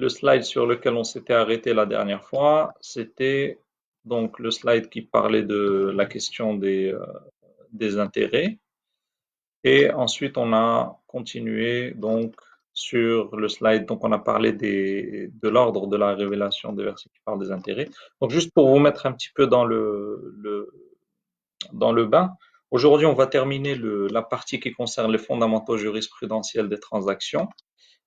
le slide sur lequel on s'était arrêté la dernière fois, c'était donc le slide qui parlait de la question des intérêts. Et ensuite, on a continué donc sur le slide. Donc, on a parlé de l'ordre de la révélation des versets qui parlent des intérêts. Donc, juste pour vous mettre un petit peu dans le bain, aujourd'hui, on va terminer la partie qui concerne les fondamentaux jurisprudentiels des transactions.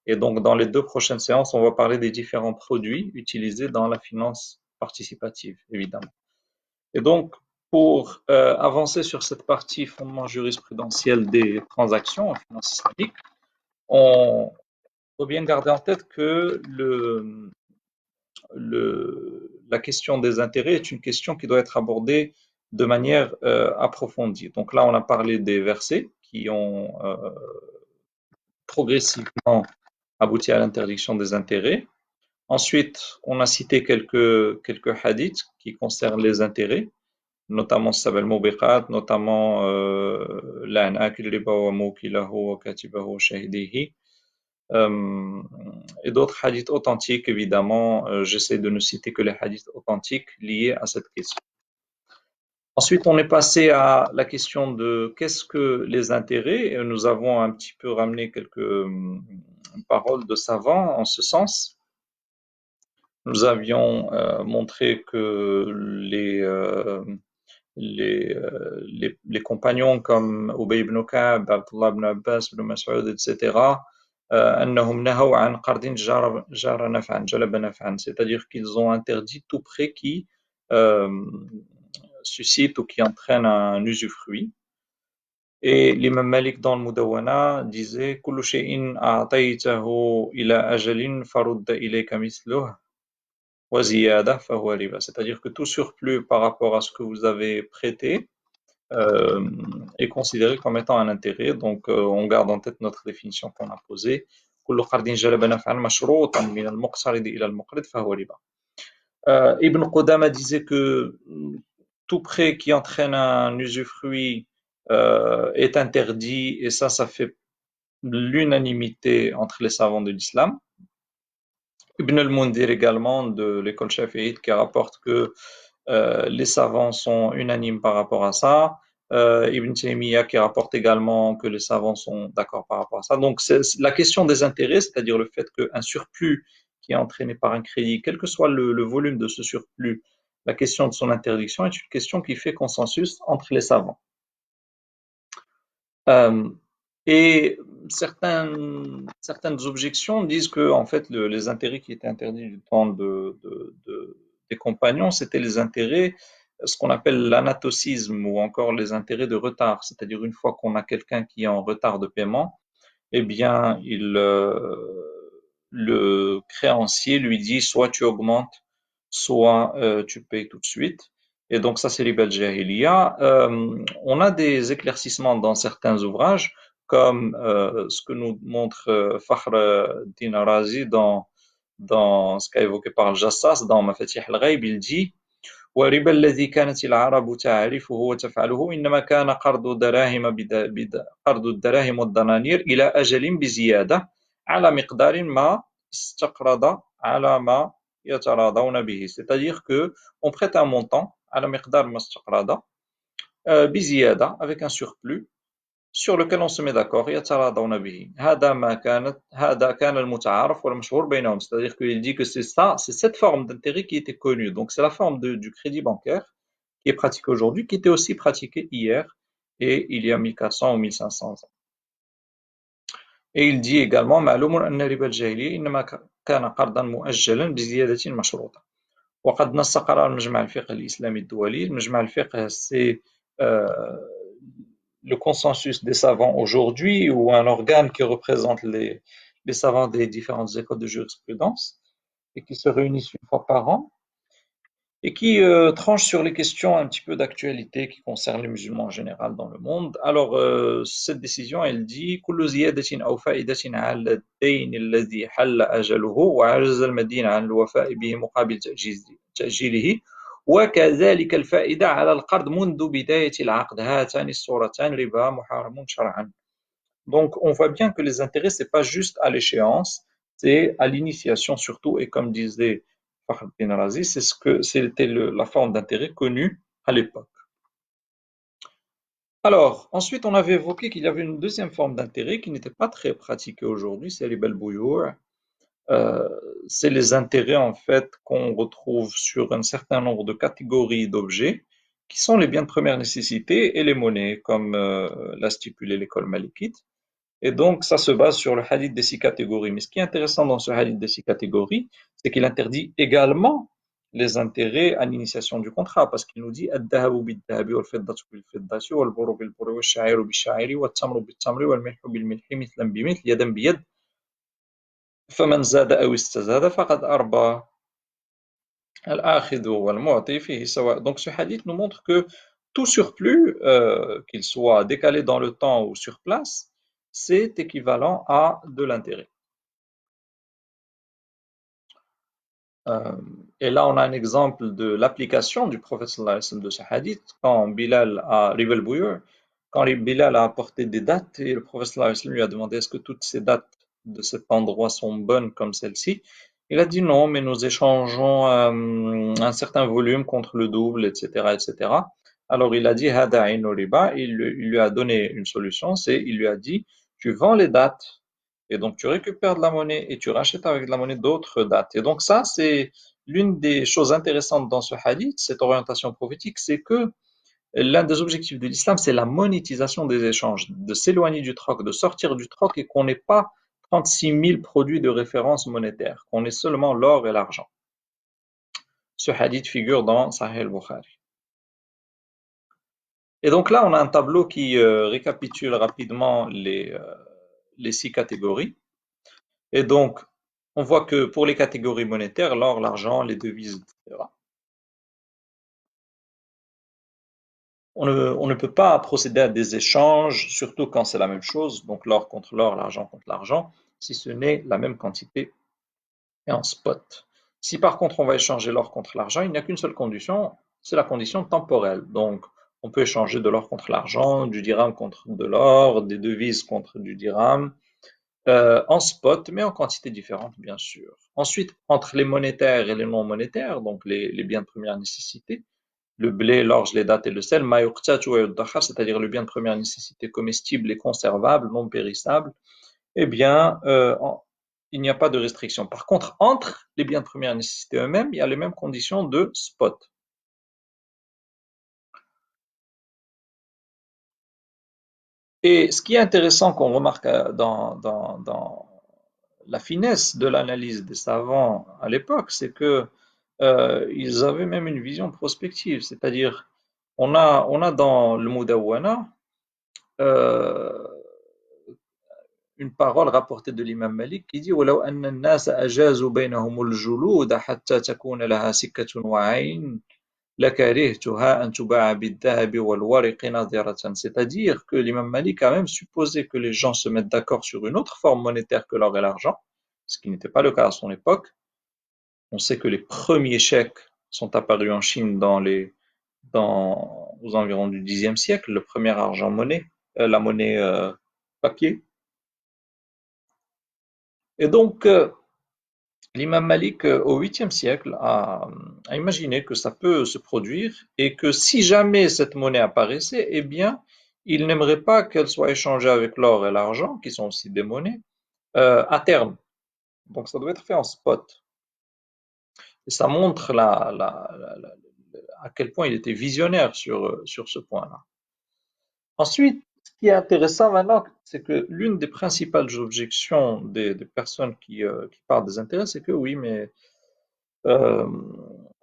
Et donc, dans les deux prochaines séances, on va parler des différents produits utilisés dans la finance participative, évidemment. Et donc, pour avancer sur cette partie fondement jurisprudentiel des transactions en finance islamique, on faut bien garder en tête que la question des intérêts est une question qui doit être abordée de manière approfondie. Donc là, on a parlé des versets qui ont progressivement abouti à l'interdiction des intérêts. Ensuite, on a cité quelques hadiths qui concernent les intérêts, notamment Sab al-Mubiqat, notamment La'an akil riba wa mukilahu wa katibahu wa shahidihi, et d'autres hadiths authentiques, évidemment. J'essaie de ne citer que les hadiths authentiques liés à cette question. Ensuite, on est passé à la question de qu'est-ce que les intérêts. Et nous avons un petit peu ramené quelques paroles de savants en ce sens. Nous avions montré que les compagnons comme Ubay ibn Ka'b, Abdullah ibn Abbas, ibn Mas'ud, etc., أنهم نهوا عن قرض جار نفعا جلب نفعا, c'est-à-dire qu'ils ont interdit tout prêt qui suscite ou qui entraîne un usufruit. Et l'imam Malik dans le Mudawwana disait كل شيء أعطيته إلى أجل فرد إليك مثله وزيادة فهو ربا, c'est-à-dire que tout surplus par rapport à ce que vous avez prêté est considéré comme étant un intérêt. Donc, on garde en tête notre définition qu'on a posée. كل قرض جلب نفعا مشروطا من المقترض إلى المقرض فهو ربا. Ibn Qudama disait que tout prêt qui entraîne un usufruit est interdit, et ça fait l'unanimité entre les savants de l'islam. Ibn al-Mundhir également de l'école shafi'ite qui rapporte que les savants sont unanimes par rapport à ça. Ibn Taymiyyah qui rapporte également que les savants sont d'accord par rapport à ça. Donc c'est la question des intérêts, c'est-à-dire le fait qu'un surplus qui est entraîné par un crédit, quel que soit le volume de ce surplus, la question de son interdiction est une question qui fait consensus entre les savants. Et certaines objections disent que en fait les intérêts qui étaient interdits du temps des compagnons, c'était les intérêts, ce qu'on appelle l'anatocisme, ou encore les intérêts de retard, c'est-à-dire une fois qu'on a quelqu'un qui est en retard de paiement, eh bien le créancier lui dit soit tu augmentes, soit tu payes tout de suite. Et donc ça c'est riba al-jahiliya. On a des éclaircissements dans certains ouvrages, comme ce que nous montre Fakhr Razi dans ce qu'a évoqué par Al-Jassas dans Mafatih al-Ghaib. Il dit وربا الذي كانت العرب تعرفه وتفعله إنما كان قرض الدراهم والدنانير إلى أجل بزيادة على مقدار ما استقرض على ما يتراضون به, c'est-à-dire que on prête un montant على مقدار ما استقرض بزيادة, avec un surplus sur lequel on se met d'accord, يتراضون به. هذا كان المتعارف والمشهور بينهم, c'est-à-dire qu'il dit que c'est ça, c'est cette forme d'intérêt qui était connue. Donc c'est la forme du crédit bancaire qui est pratiquée aujourd'hui, qui était aussi pratiquée hier et il y a 1400 ou 1500 ans. Et il dit également معلوم أن ربا الجاهلية إنما كان قرضا مؤجلا بزيادة مشروطة. وقد نص قرار مجمع الفقه الإسلامي الدولي. مجمع الفقه c'est le consensus des savants aujourd'hui, ou un organe qui représente les savants des différentes écoles de jurisprudence et qui se réunissent une fois par an et qui tranche sur les questions un petit peu d'actualité qui concernent les musulmans en général dans le monde. Alors, cette décision, elle dit كل زيادة أو فائدة على الدين الذي حل أجله وعجز المدين عن الوفاء به مقابل تأجيله وكذلك الفائدة على القرض منذ بداية العقد هاتان الصورتان ربا محرم شرعا. Donc, on voit bien que les intérêts, c'est pas juste à l'échéance, c'est à l'initiation surtout, et comme disait Fakhr Razi, c'était la forme d'intérêt connue à l'époque. Alors, ensuite, on avait évoqué qu'il y avait une deuxième forme d'intérêt qui n'était pas très pratiquée aujourd'hui, c'est les bel euh, c'est les intérêts en fait qu'on retrouve sur un certain nombre de catégories d'objets qui sont les biens de première nécessité et les monnaies, comme l'a stipulé l'école malikite. Et donc, ça se base sur le hadith des six catégories. Mais ce qui est intéressant dans ce hadith des six catégories, c'est qu'il interdit également les intérêts à l'initiation du contrat, parce qu'il nous dit الذهب بالذهب والفضة بالفضة والبر بالبر والشعير بالشعير والتمر بالتمر والملح بالملح مثلا بمثل يدا بيد فمن زاد أو استزاد فقد أربى الآخذ والمعطي فيه سواء. Donc ce hadith nous montre que tout surplus, qu'il soit décalé dans le temps ou sur place, c'est équivalent à de l'intérêt. Euh, et là, on a un exemple de l'application du prophète sallallahu alayhi wa sallam de ce hadith quand Bilal a Ribel Bouyour, quand Bilal a apporté des dates et le prophète sallallahu alayhi wa sallam lui a demandé est-ce que toutes ces dates de cet endroit sont bonnes comme celle-ci. Il a dit non, mais nous échangeons un certain volume contre le double, etc., etc. Alors il a dit Hada ainu riba, il lui a donné une solution, c'est il lui a dit tu vends les dates et donc, tu récupères de la monnaie et tu rachètes avec de la monnaie d'autres dates. Et donc, ça, c'est l'une des choses intéressantes dans ce hadith, cette orientation prophétique, c'est que l'un des objectifs de l'islam, c'est la monétisation des échanges, de s'éloigner du troc, de sortir du troc et qu'on n'ait pas 36 000 produits de référence monétaire, qu'on ait seulement l'or et l'argent. Ce hadith figure dans Sahih al-Bukhari. Et donc là, on a un tableau qui récapitule rapidement les six catégories. Et donc, on voit que pour les catégories monétaires, l'or, l'argent, les devises, etc., on ne peut pas procéder à des échanges, surtout quand c'est la même chose, donc l'or contre l'or, l'argent contre l'argent, si ce n'est la même quantité et en spot. Si par contre on va échanger l'or contre l'argent, il n'y a qu'une seule condition, c'est la condition temporelle. Donc, on peut échanger de l'or contre l'argent, du dirham contre de l'or, des devises contre du dirham, en spot, mais en quantité différente, bien sûr. Ensuite, entre les monétaires et les non monétaires, donc les biens de première nécessité, le blé, l'orge, les dattes et le sel, c'est-à-dire le bien de première nécessité comestible et conservable, non périssable, eh bien, il n'y a pas de restriction. Par contre, entre les biens de première nécessité eux-mêmes, il y a les mêmes conditions de spot. Et ce qui est intéressant qu'on remarque dans la finesse de l'analyse des savants à l'époque, c'est que ils avaient même une vision prospective, c'est-à-dire on a dans le Mudawwana euh, une parole rapportée de l'imam Malik qui dit ولو أن الناس أجازوا بينهم الجلود حتى تكون لها سكة وعين لكرهتها أن تباع بالذهب والورق نظرة. C'est-à-dire que l'imam Malik a même supposé que les gens se mettent d'accord sur une autre forme monétaire que l'or et l'argent, ce qui n'était pas le cas à son époque. On sait que les premiers chèques sont apparus en Chine aux environs du Xe siècle, le premier argent-monnaie, la monnaie papier. Et donc, l'imam Malik, au 8e siècle, a imaginé que ça peut se produire et que si jamais cette monnaie apparaissait, eh bien, il n'aimerait pas qu'elle soit échangée avec l'or et l'argent, qui sont aussi des monnaies, à terme. Donc, ça doit être fait en spot. Et ça montre à quel point il était visionnaire sur ce point-là. Ensuite, ce qui est intéressant maintenant, c'est que l'une des principales objections des personnes qui parlent des intérêts, c'est que oui, mais euh,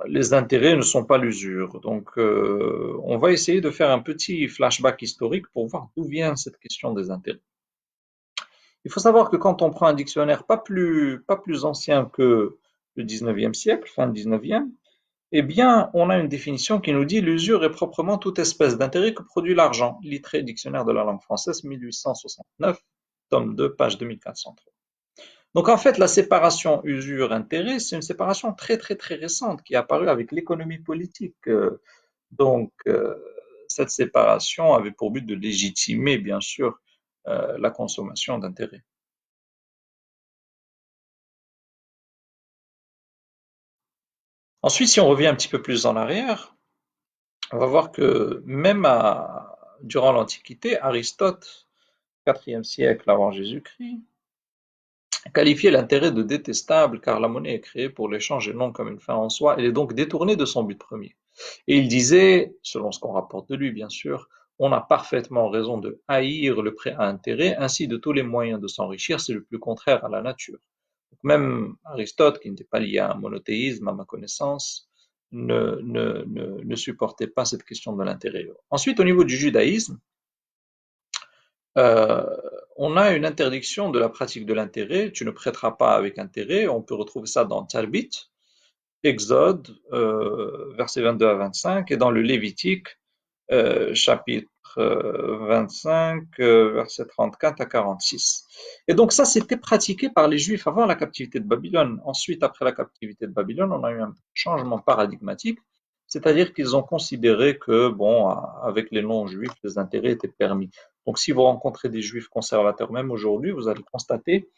les intérêts ne sont pas l'usure. Donc, on va essayer de faire un petit flashback historique pour voir d'où vient cette question des intérêts. Il faut savoir que quand on prend un dictionnaire pas plus ancien que le 19e siècle, fin 19e, eh bien, on a une définition qui nous dit l'usure est proprement toute espèce d'intérêt que produit l'argent. Littré, dictionnaire de la langue française, 1869, tome 2, page 2403. Donc en fait, la séparation usure-intérêt, c'est une séparation très très très récente qui est apparue avec l'économie politique. Donc cette séparation avait pour but de légitimer, bien sûr, la consommation d'intérêts. Ensuite, si on revient un petit peu plus en arrière, on va voir que même durant l'Antiquité, Aristote, 4e siècle avant Jésus-Christ, qualifiait l'intérêt de détestable car la monnaie est créée pour l'échange et non comme une fin en soi, elle est donc détournée de son but premier. Et il disait, selon ce qu'on rapporte de lui bien sûr, on a parfaitement raison de haïr le prêt à intérêt, ainsi de tous les moyens de s'enrichir, c'est le plus contraire à la nature. Donc même Aristote, qui n'était pas lié à un monothéisme, à ma connaissance, ne supportait pas cette question de l'intérêt. Ensuite, au niveau du judaïsme, euh, on a une interdiction de la pratique de l'intérêt. Tu ne prêteras pas avec intérêt. On peut retrouver ça dans Tarbit, Exode, versets 22 à 25, et dans le Lévitique, chapitre 25, versets 34 à 46. Et donc ça, c'était pratiqué par les Juifs avant la captivité de Babylone. Ensuite, après la captivité de Babylone, on a eu un changement paradigmatique, c'est-à-dire qu'ils ont considéré que, bon, avec les non-juifs, les intérêts étaient permis. Donc si vous rencontrez des Juifs conservateurs, même aujourd'hui, vous allez constater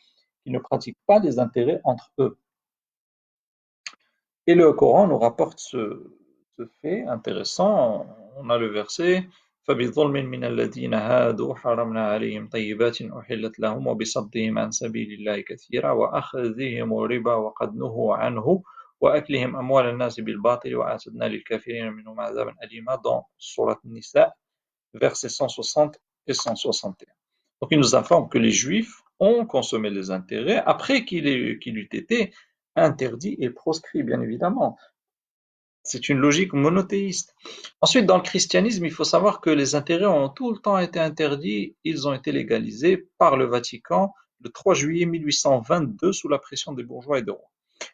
qu'ils ne pratiquent pas les intérêts entre eux. Et le Coran nous rapporte ce fait intéressant. On a le verset فبظلم من الذين هادوا حرمنا عليهم طيبات أحلت لهم وبصدهم عن سبيل الله كثيرا وأخذهم الربا وقد نهوا عنه وأكلهم أموال الناس بالباطل وأعتدنا للكافرين منهم عذابا أليما dans Surat Nisa, versets 160 et 161. Donc il nous informe que les Juifs ont consommé les intérêts après qu'il eût été interdit et proscrit, bien évidemment. C'est une logique monothéiste. Ensuite, dans le christianisme, il faut savoir que les intérêts ont tout le temps été interdits. Ils ont été légalisés par le Vatican le 3 juillet 1822 sous la pression des bourgeois et des rois.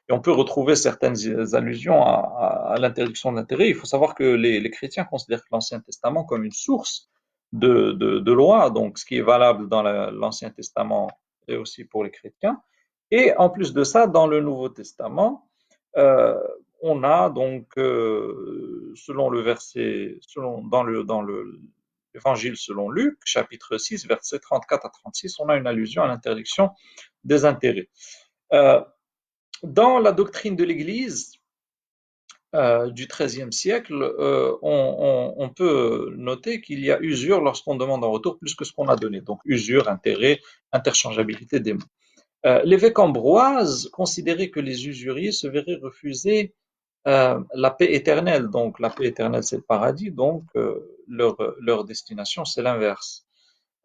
Et on peut retrouver certaines allusions à l'interdiction d'intérêts. Il faut savoir que les chrétiens considèrent l'Ancien Testament comme une source de loi, donc ce qui est valable dans l'Ancien Testament est aussi pour les chrétiens. Et en plus de ça, dans le Nouveau Testament, euh, on a donc, selon le verset, dans l'évangile selon Luc, chapitre 6, versets 34 à 36, on a une allusion à l'interdiction des intérêts. Euh, dans la doctrine de l'Église du XIIIe siècle, on peut noter qu'il y a usure lorsqu'on demande en retour plus que ce qu'on a donné. Donc usure, intérêt, interchangeabilité des mots. L'évêque Ambroise considérait que les usuriers se verraient refuser la paix éternelle. Donc la paix éternelle, c'est le paradis, donc leur destination, c'est l'inverse.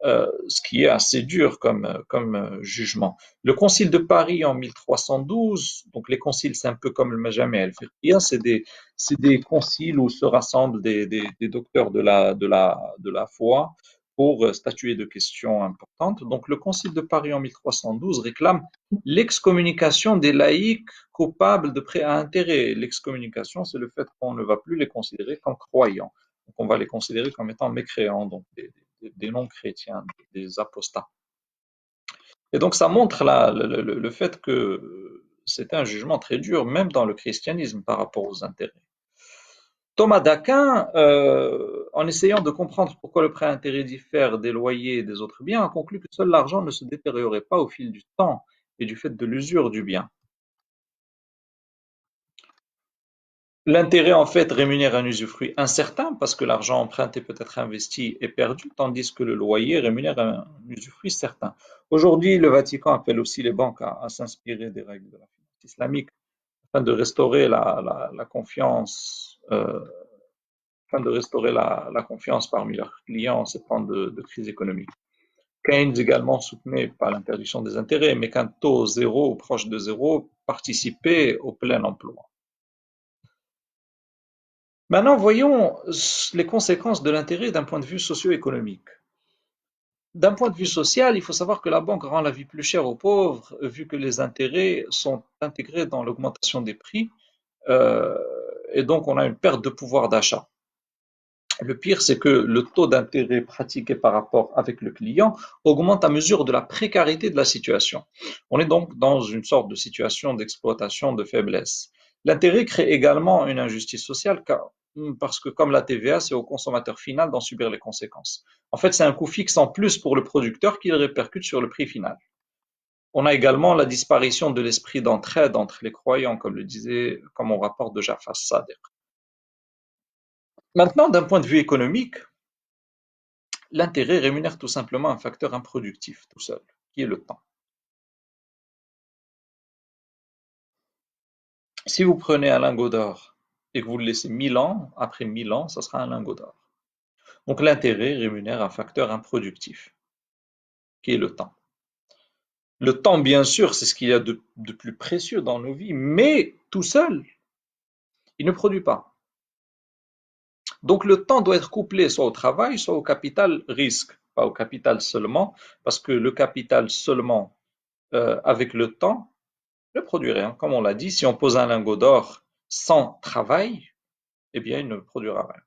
Ce qui est assez dur comme jugement. Le concile de Paris en 1312, donc les conciles, c'est un peu comme le Majami el-Fiqhiyya, c'est des conciles où se rassemblent des docteurs de la foi pour statuer de questions importantes. Donc le concile de Paris en 1312 réclame l'excommunication des laïcs coupables de prêts à intérêt. L'excommunication, c'est le fait qu'on ne va plus les considérer comme croyants. Donc on va les considérer comme étant mécréants, donc des non-chrétiens, des apostats. Et donc ça montre le fait que c'était un jugement très dur, même dans le christianisme, par rapport aux intérêts. Thomas d'Aquin, en essayant de comprendre pourquoi le prêt à intérêt diffère des loyers et des autres biens, a conclu que seul l'argent ne se détériorait pas au fil du temps et du fait de l'usure du bien. L'intérêt, en fait, rémunère un usufruit incertain parce que l'argent emprunté peut être investi et perdu, tandis que le loyer rémunère un usufruit certain. Aujourd'hui, le Vatican appelle aussi les banques à s'inspirer des règles de la finance islamique afin de restaurer la confiance, parmi leurs clients en ces temps de crise économique. Keynes également soutenait pas l'interdiction des intérêts, mais qu'un taux zéro ou proche de zéro participait au plein emploi. Maintenant, voyons les conséquences de l'intérêt d'un point de vue socio-économique. D'un point de vue social, il faut savoir que la banque rend la vie plus chère aux pauvres, vu que les intérêts sont intégrés dans l'augmentation des prix, euh, et donc on a une perte de pouvoir d'achat. Le pire, c'est que le taux d'intérêt pratiqué par rapport avec le client augmente à mesure de la précarité de la situation. On est donc dans une sorte de situation d'exploitation de faiblesse. L'intérêt crée également une injustice sociale parce que comme la TVA, c'est au consommateur final d'en subir les conséquences. En fait, c'est un coût fixe en plus pour le producteur qui le répercute sur le prix final. On a également la disparition de l'esprit d'entraide entre les croyants, comme on rapporte de Ja'far Sadiq. Maintenant, d'un point de vue économique, l'intérêt rémunère tout simplement un facteur improductif tout seul, qui est le temps. Si vous prenez un lingot d'or et que vous le laissez 1000 ans, après 1000 ans, ça sera un lingot d'or. Donc l'intérêt rémunère un facteur improductif, qui est le temps. Le temps, bien sûr, c'est ce qu'il y a de plus précieux dans nos vies, mais tout seul, il ne produit pas. Donc le temps doit être couplé soit au travail, soit au capital risque, pas au capital seulement, parce que le capital seulement avec le temps ne produit rien. Comme on l'a dit, si on pose un lingot d'or sans travail, eh bien il ne produira rien.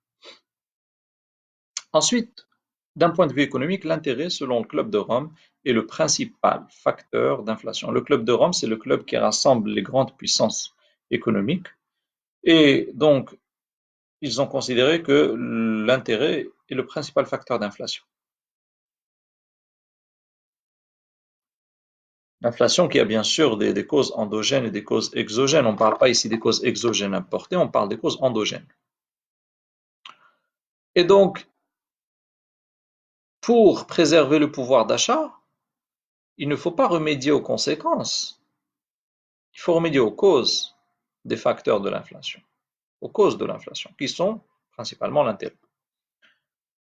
Ensuite, d'un point de vue économique, l'intérêt, selon le Club de Rome, est le principal facteur d'inflation. Le Club de Rome, c'est le club qui rassemble les grandes puissances économiques. Et donc, ils ont considéré que l'intérêt est le principal facteur d'inflation. L'inflation qui a bien sûr des causes endogènes et des causes exogènes. On ne parle pas ici des causes exogènes importées, on parle des causes endogènes. Et donc, pour préserver le pouvoir d'achat, il ne faut pas remédier aux conséquences, il faut remédier aux causes des facteurs de l'inflation, aux causes de l'inflation, qui sont principalement l'intérêt.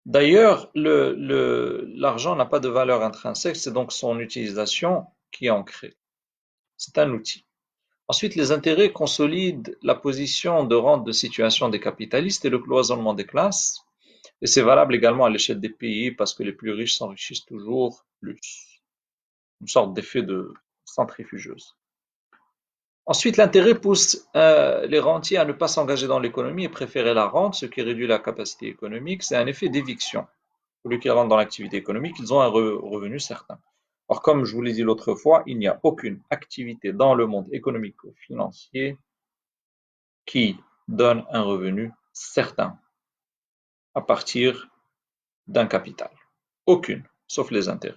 D'ailleurs, l'argent n'a pas de valeur intrinsèque, c'est donc son utilisation qui est ancrée. C'est un outil. Ensuite, les intérêts consolident la position de rente de situation des capitalistes et le cloisonnement des classes. Et c'est valable également à l'échelle des pays parce que les plus riches s'enrichissent toujours plus. Une sorte d'effet de centrifugeuse. Ensuite, l'intérêt pousse les rentiers à ne pas s'engager dans l'économie et préférer la rente, ce qui réduit la capacité économique. C'est un effet d'éviction. Au lieu qu'ils rentrent dans l'activité économique, ils ont un revenu certain. Or, comme je vous l'ai dit l'autre fois, il n'y a aucune activité dans le monde économique ou financier qui donne un revenu certain à partir d'un capital. Aucune, sauf les intérêts.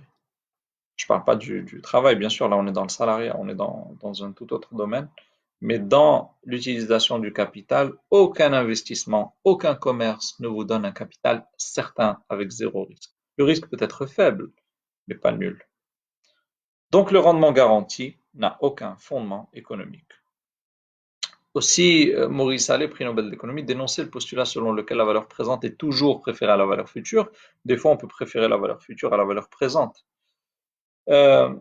Je ne parle pas du travail, bien sûr, là on est dans le salariat, on est dans un tout autre domaine, mais dans l'utilisation du capital, aucun investissement, aucun commerce ne vous donne un capital certain avec zéro risque. Le risque peut être faible, mais pas nul. Donc le rendement garanti n'a aucun fondement économique. Aussi, Maurice Allais, prix Nobel d'économie, dénonçait le postulat selon lequel la valeur présente est toujours préférée à la valeur future. Des fois, on peut préférer la valeur future à la valeur présente. Euh,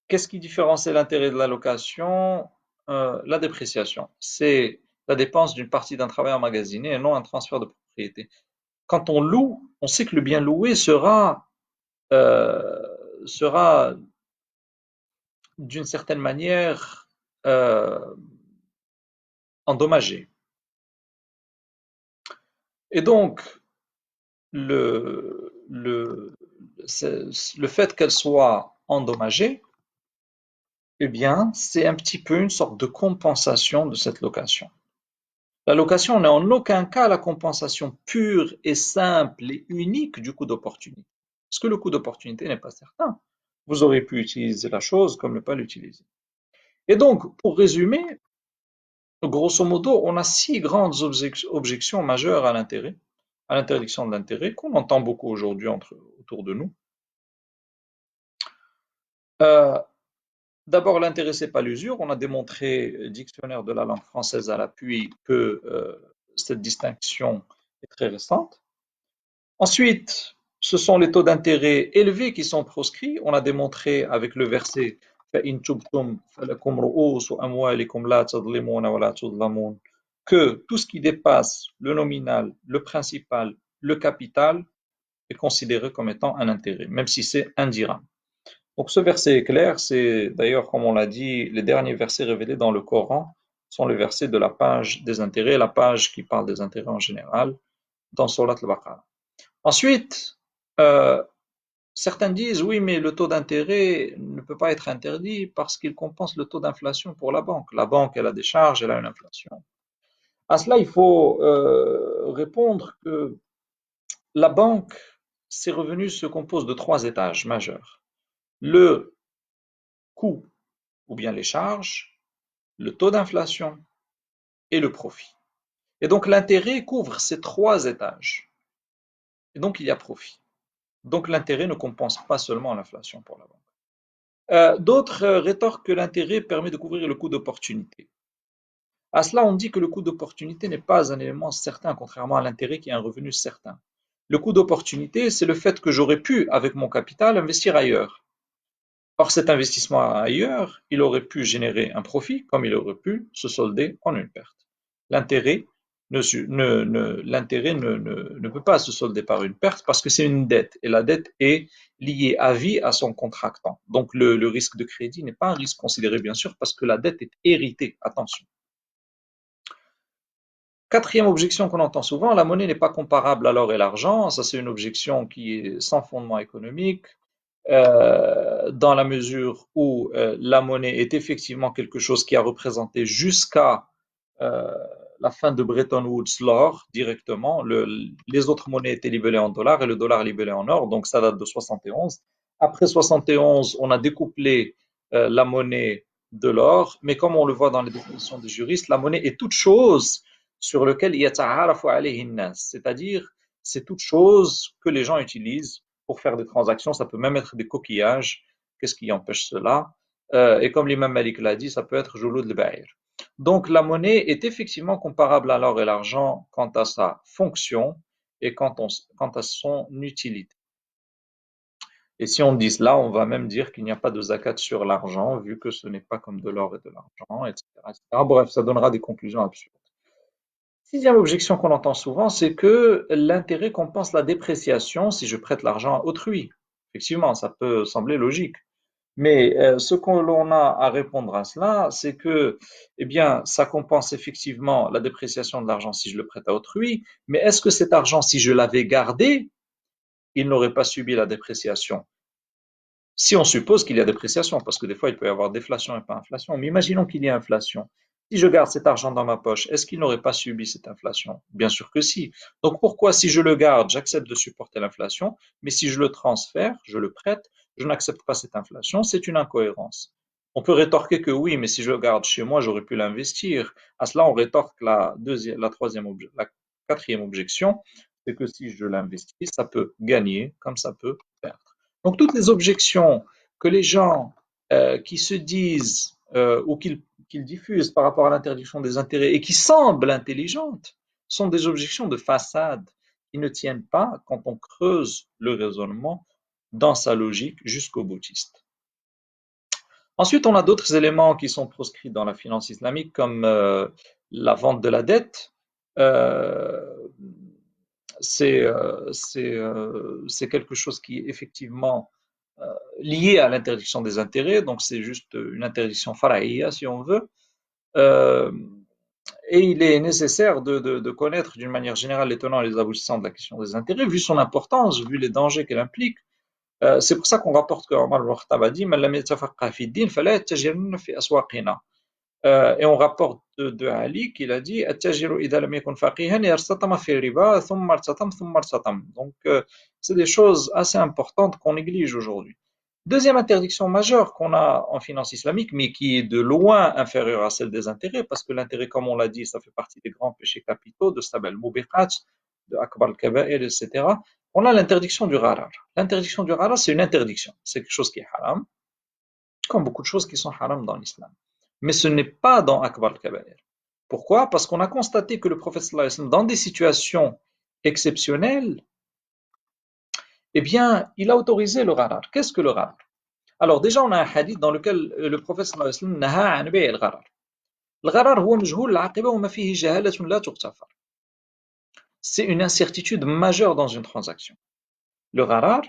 Qu'est-ce qui différencie l'intérêt de l'allocation? La dépréciation. C'est la dépense d'une partie d'un travail emmagasiné et non un transfert de propriété. Quand on loue, on sait que le bien loué sera d'une certaine manière endommagé. Et donc, le fait qu'elle soit endommagée, eh bien, c'est un petit peu une sorte de compensation de cette location. La location n'est en aucun cas la compensation pure et simple et unique du coût d'opportunité. Parce que le coût d'opportunité n'est pas certain. Vous aurez pu utiliser la chose comme ne pas l'utiliser. Et donc, pour résumer, grosso modo, on a 6 grandes objections majeures à l'interdiction de l'intérêt, qu'on entend beaucoup aujourd'hui autour de nous. Euh, D'abord, l'intérêt, c'est pas l'usure. On a démontré, dictionnaire de la langue française à l'appui, que cette distinction est très récente. Ensuite, ce sont les taux d'intérêt élevés qui sont proscrits. On a démontré avec le verset فَإِن تُبْتُمْ فَلَكُمْ رُءُوسُ أَمْوَالِكُمْ لَا تَظْلِمُونَ وَلَا تُظْلَمُونَ que tout ce qui dépasse le nominal, le principal, le capital est considéré comme étant un intérêt, même si c'est un dirham. Donc ce verset est clair, c'est d'ailleurs, comme on l'a dit, les derniers versets révélés dans le Coran sont les versets de la page des intérêts, la page qui parle des intérêts en général, dans Surat al-Baqarah. Ensuite, euh, certains disent, oui, mais le taux d'intérêt ne peut pas être interdit parce qu'il compense le taux d'inflation pour la banque. La banque, elle a des charges, elle a une inflation. À cela, il faut répondre que la banque, ses revenus se composent de 3 étages majeurs. Le coûts ou bien les charges, le taux d'inflation et le profit. Et donc l'intérêt couvre ces trois étages. Et donc il y a profit. Donc l'intérêt ne compense pas seulement l'inflation pour la banque. D'autres rétorquent que l'intérêt permet de couvrir le coût d'opportunité. À cela, on dit que le coût d'opportunité n'est pas un élément certain, contrairement à l'intérêt qui est un revenu certain. Le coût d'opportunité, c'est le fait que j'aurais pu, avec mon capital, investir ailleurs. Or, cet investissement ailleurs, il aurait pu générer un profit, comme il aurait pu se solder en une perte. L'intérêt ne peut pas se solder par une perte parce que c'est une dette et la dette est liée à vie à son contractant. Donc le risque de crédit n'est pas un risque considéré bien sûr parce que la dette est héritée. Attention. Quatrième objection qu'on entend souvent, la monnaie n'est pas comparable à l'or et l'argent. Ça, c'est une objection qui est sans fondement économique, dans la mesure où la monnaie est effectivement quelque chose qui a représenté jusqu'à euh, la fin de Bretton Woods l'or directement. Les autres monnaies étaient libellées en dollars et le dollar libellé en or, donc ça date de 71. Après 71, on a découplé la monnaie de l'or, mais comme on le voit dans les définitions des juristes, la monnaie est toute chose sur laquelle yata'arafu alayhi nas, c'est-à-dire c'est toute chose que les gens utilisent pour faire des transactions. Ça peut même être des coquillages. Qu'est-ce qui empêche cela? Et comme l'imam Malik l'a dit, ça peut être jouloud al-ba'ir. Donc la monnaie est effectivement comparable à l'or et l'argent quant à sa fonction et quant à son utilité. Et si on dit cela, on va même dire qu'il n'y a pas de zakat sur l'argent, vu que ce n'est pas comme de l'or et de l'argent, etc., etc. Bref, ça donnera des conclusions absurdes. Sixième objection qu'on entend souvent, c'est que l'intérêt compense la dépréciation si je prête l'argent à autrui. Effectivement, ça peut sembler logique. Mais ce que l'on a à répondre à cela, c'est que, eh bien, ça compense effectivement la dépréciation de l'argent si je le prête à autrui, mais est-ce que cet argent, si je l'avais gardé, il n'aurait pas subi la dépréciation? Si on suppose qu'il y a dépréciation, parce que des fois il peut y avoir déflation et pas inflation, mais imaginons qu'il y ait inflation. Si je garde cet argent dans ma poche, est-ce qu'il n'aurait pas subi cette inflation? Bien sûr que si. Donc pourquoi, si je le garde, j'accepte de supporter l'inflation, mais si je le transfère, je le prête, je n'accepte pas cette inflation? C'est une incohérence. On peut rétorquer que oui, mais si je le garde chez moi, j'aurais pu l'investir. À cela, on rétorque la quatrième objection, c'est que si je l'investis, ça peut gagner comme ça peut perdre. Donc toutes les objections que les gens qui se disent ou qu'ils diffusent par rapport à l'interdiction des intérêts et qui semblent intelligentes sont des objections de façade qui ne tiennent pas quand on creuse le raisonnement dans sa logique jusqu'au boutiste. Ensuite, on a d'autres éléments qui sont proscrits dans la finance islamique comme la vente de la dette. Euh, c'est quelque chose qui est effectivement lié à l'interdiction des intérêts, donc c'est juste une interdiction faraïa si on veut. Euh, et il est nécessaire de connaître d'une manière générale les tenants et les aboutissants de la question des intérêts, vu son importance, vu les dangers qu'elle implique. C'est pour ça qu'on rapporte que Omar al-Khattab a dit: et on rapporte de Ali qu'il a dit donc c'est des choses assez importantes qu'on néglige aujourd'hui. Deuxième interdiction majeure qu'on a en finance islamique, mais qui est de loin inférieure à celle des intérêts, parce que l'intérêt, comme on l'a dit, ça fait partie des grands péchés capitaux, de Stabel Mubiqat, de Akbar al-Kaba'ir, etc. On a l'interdiction du gharar. L'interdiction du gharar, c'est une interdiction. C'est quelque chose qui est haram, comme beaucoup de choses qui sont haram dans l'islam. Mais ce n'est pas dans Akbar al-Kaba'ir. Pourquoi? Parce qu'on a constaté que le prophète sallallahu alayhi wa sallam, dans des situations exceptionnelles, eh bien, il a autorisé le gharar. Qu'est-ce que le gharar? Alors déjà, on a un hadith dans lequel le prophète sallallahu alayhi wa sallam naha an bay' al-gharar. الغرار هو مجهول العاقبة وما فيه جهالة لا تغتفر. C'est une incertitude majeure dans une transaction. Le gharar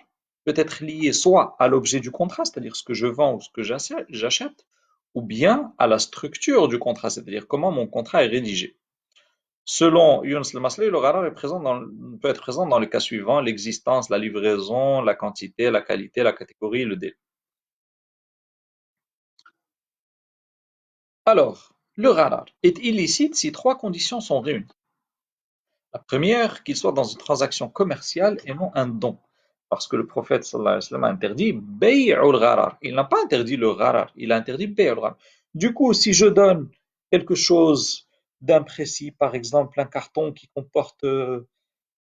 peut être lié soit à l'objet du contrat, c'est-à-dire ce que je vends ou ce que j'achète, ou bien à la structure du contrat, c'est-à-dire comment mon contrat est rédigé. Selon Yunus al-Masli, le gharar peut être présent dans les cas suivants: l'existence, la livraison, la quantité, la qualité, la catégorie, le délai. Alors, le gharar est illicite si trois conditions sont réunies. La première, qu'il soit dans une transaction commerciale et non un don. Parce que le prophète sallallahu alayhi wa sallam a interdit bay'ul gharar. Il n'a pas interdit le gharar, il a interdit bay'ul gharar. Du coup, si je donne quelque chose d'imprécis, par exemple un carton qui comporte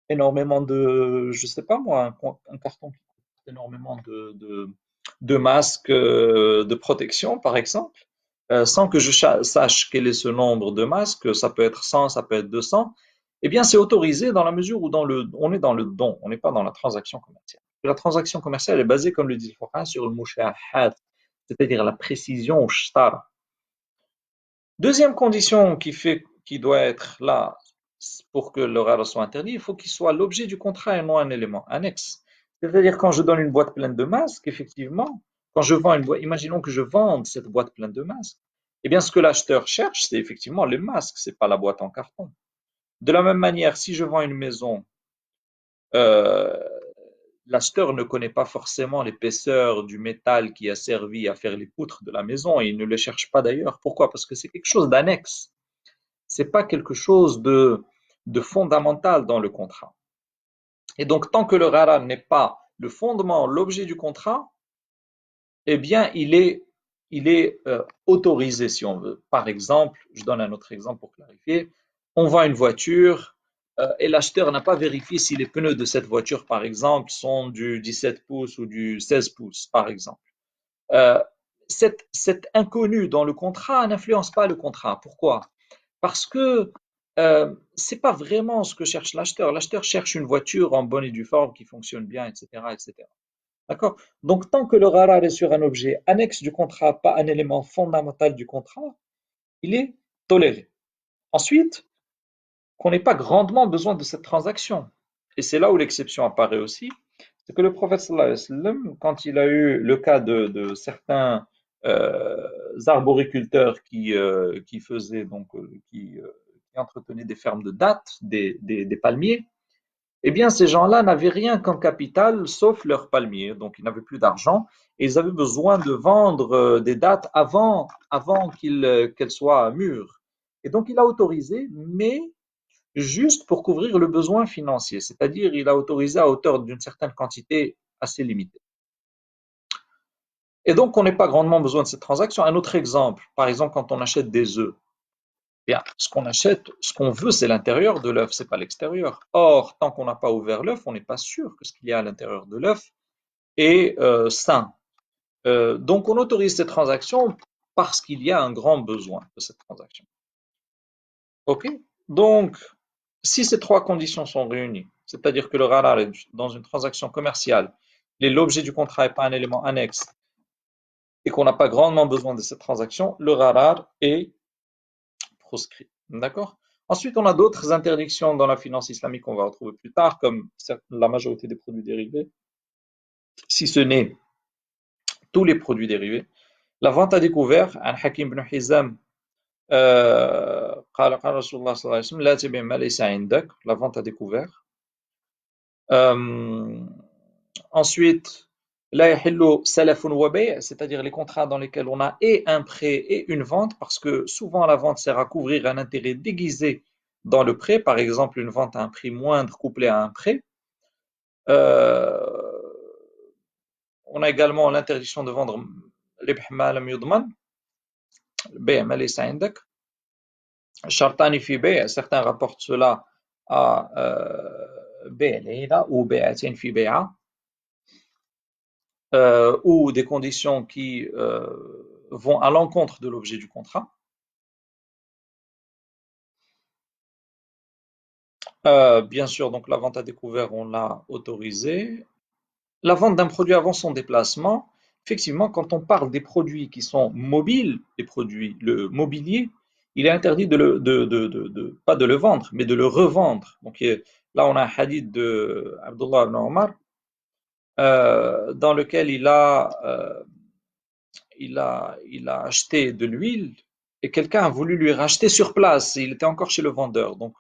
énormément de, je sais pas moi, un carton qui comporte énormément de masques de protection, par exemple, sans que je sache quel est ce nombre de masques, ça peut être 100, ça peut être 200, eh bien c'est autorisé dans la mesure où on est dans le don, on n'est pas dans la transaction commerciale. La transaction commerciale est basée, comme le dit le Coran, sur le mushahat, c'est-à-dire la précision au shtar. Deuxième condition qui doit être là pour que l'oral soit interdit, il faut qu'il soit l'objet du contrat et non un élément annexe. C'est-à-dire quand je donne une boîte pleine de masques, effectivement, quand je vends une boîte, imaginons que je vende cette boîte pleine de masques, eh bien ce que l'acheteur cherche, c'est effectivement les masques, c'est pas la boîte en carton. De la même manière, si je vends une maison, euh, l'acheteur ne connaît pas forcément l'épaisseur du métal qui a servi à faire les poutres de la maison et il ne le cherche pas d'ailleurs. Pourquoi? Parce que c'est quelque chose d'annexe. C'est pas quelque chose de fondamental dans le contrat. Et donc, tant que le rara n'est pas le fondement, l'objet du contrat, eh bien, il est autorisé si on veut. Par exemple, je donne un autre exemple pour clarifier. On vend une voiture et l'acheteur n'a pas vérifié si les pneus de cette voiture, par exemple, sont du 17 pouces ou du 16 pouces, par exemple. Euh, cet inconnu dans le contrat n'influence pas le contrat. Pourquoi? Parce que c'est pas vraiment ce que cherche l'acheteur. L'acheteur cherche une voiture en bonne et due forme qui fonctionne bien, etc., etc. D'accord? Donc, tant que le rarar est sur un objet annexe du contrat, pas un élément fondamental du contrat, il est toléré. Ensuite, qu'on n'ait pas grandement besoin de cette transaction. Et c'est là où l'exception apparaît aussi, c'est que le prophète sallallahu alayhi wa sallam, quand il a eu le cas de certains arboriculteurs qui faisaient donc qui entretenaient des fermes de dattes, des palmiers, eh bien ces gens-là n'avaient rien comme capital sauf leurs palmiers, donc ils n'avaient plus d'argent et ils avaient besoin de vendre des dattes avant qu'elles soient mûres. Et donc il a autorisé, mais juste pour couvrir le besoin financier, c'est-à-dire il a autorisé à hauteur d'une certaine quantité assez limitée. Et donc, on n'a pas grandement besoin de cette transaction. Un autre exemple, par exemple, quand on achète des œufs, bien, ce qu'on achète, ce qu'on veut, c'est l'intérieur de l'œuf, c'est pas l'extérieur. Or, tant qu'on n'a pas ouvert l'œuf, on n'est pas sûr que ce qu'il y a à l'intérieur de l'œuf est sain. Donc, on autorise cette transaction parce qu'il y a un grand besoin de cette transaction. OK? Donc, si ces trois conditions sont réunies, c'est-à-dire que le rara est dans une transaction commerciale, l'objet du contrat n'est pas un élément annexe et qu'on n'a pas grandement besoin de cette transaction, le rarar est proscrit. D'accord? Ensuite, on a d'autres interdictions dans la finance islamique qu'on va retrouver plus tard, comme la majorité des produits dérivés, si ce n'est tous les produits dérivés. La vente à découvert, un Hakim ibn Hizam, قال رسول الله صلى الله عليه وسلم لا تبع ما ليس عندك, la vente à découvert. Euh, Ensuite, la yahillu salafun wa bay', c'est-à-dire les contrats dans lesquels on a et un prêt et une vente, parce que souvent la vente sert à couvrir un intérêt déguisé dans le prêt, par exemple une vente à un prix moindre couplé à un prêt. Euh, on a également l'interdiction de vendre ribh ma lam yudman, bay' ma laysa indak. Shartani fi bay', certains rapportent cela à bay' al-hina ou bay'atin fi bay'a. Ou des conditions qui vont à l'encontre de l'objet du contrat. Bien sûr, donc la vente à découvert, on l'a autorisée. La vente d'un produit avant son déplacement, effectivement, quand on parle des produits qui sont mobiles, les produits, le mobilier, il est interdit pas de le vendre, mais de le revendre. Donc là, on a un hadith de Abdullah ibn Omar dans lequel il a acheté de l'huile et quelqu'un a voulu lui racheter sur place. Il était encore chez le vendeur. Donc,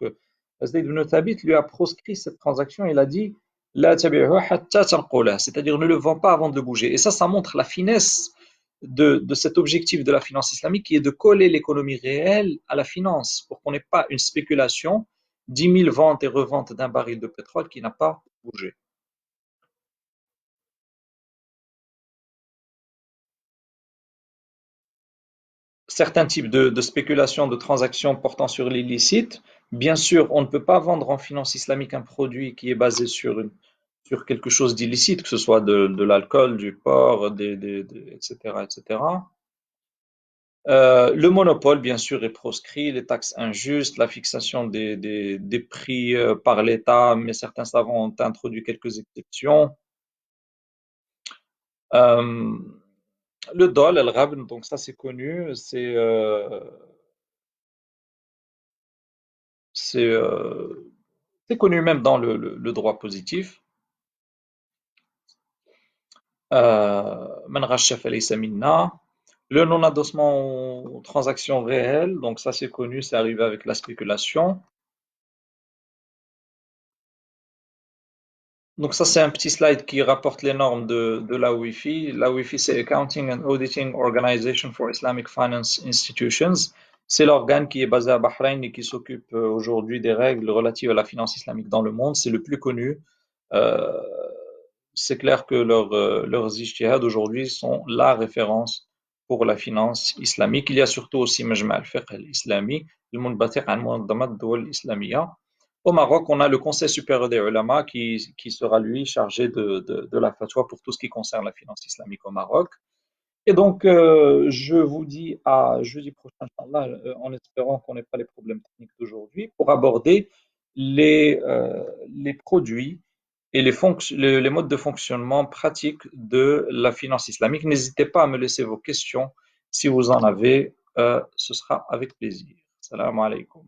Zayd ibn Thabit lui a proscrit cette transaction. Il a dit La tabi'hu hatta tanqula, c'est-à-dire ne le vends pas avant de le bouger. Et ça montre la finesse de cet objectif de la finance islamique qui est de coller l'économie réelle à la finance pour qu'on n'ait pas une spéculation, 10 000 ventes et reventes d'un baril de pétrole qui n'a pas bougé. certains types de spéculation, de transactions portant sur l'illicite. Bien sûr, on ne peut pas vendre en finance islamique un produit qui est basé sur quelque chose d'illicite, que ce soit de l'alcool, du porc, etc., etc. Le monopole, bien sûr, est proscrit, les taxes injustes, la fixation des prix par l'État, mais certains savants ont introduit quelques exceptions. Euh, le dol, el ghabn, donc ça c'est connu, c'est c'est connu même dans le droit positif. Man ghasha falaysa minna. Le non-adossement aux transactions réelles, donc ça c'est connu, c'est arrivé avec la spéculation. Donc ça, c'est un petit slide qui rapporte les normes de la WIFI. La WIFI, c'est Accounting and Auditing Organization for Islamic Finance Institutions. C'est l'organe qui est basé à Bahreïn et qui s'occupe aujourd'hui des règles relatives à la finance islamique dans le monde. C'est le plus connu. Euh, c'est clair que leurs ijtihad aujourd'hui sont la référence pour la finance islamique. Il y a surtout aussi Majma' al-Fiqh al-Islami, le Munbati' an Munazzamat ad-Dawal al-Islamiyya. Au Maroc, on a le Conseil supérieur des ulama qui sera lui chargé de la fatwa pour tout ce qui concerne la finance islamique au Maroc. Et donc, je vous dis à jeudi prochain, Inch'Allah, en espérant qu'on n'ait pas les problèmes techniques d'aujourd'hui, pour aborder les produits et les modes de fonctionnement pratiques de la finance islamique. N'hésitez pas à me laisser vos questions si vous en avez. Ce sera avec plaisir. Salam alaikum.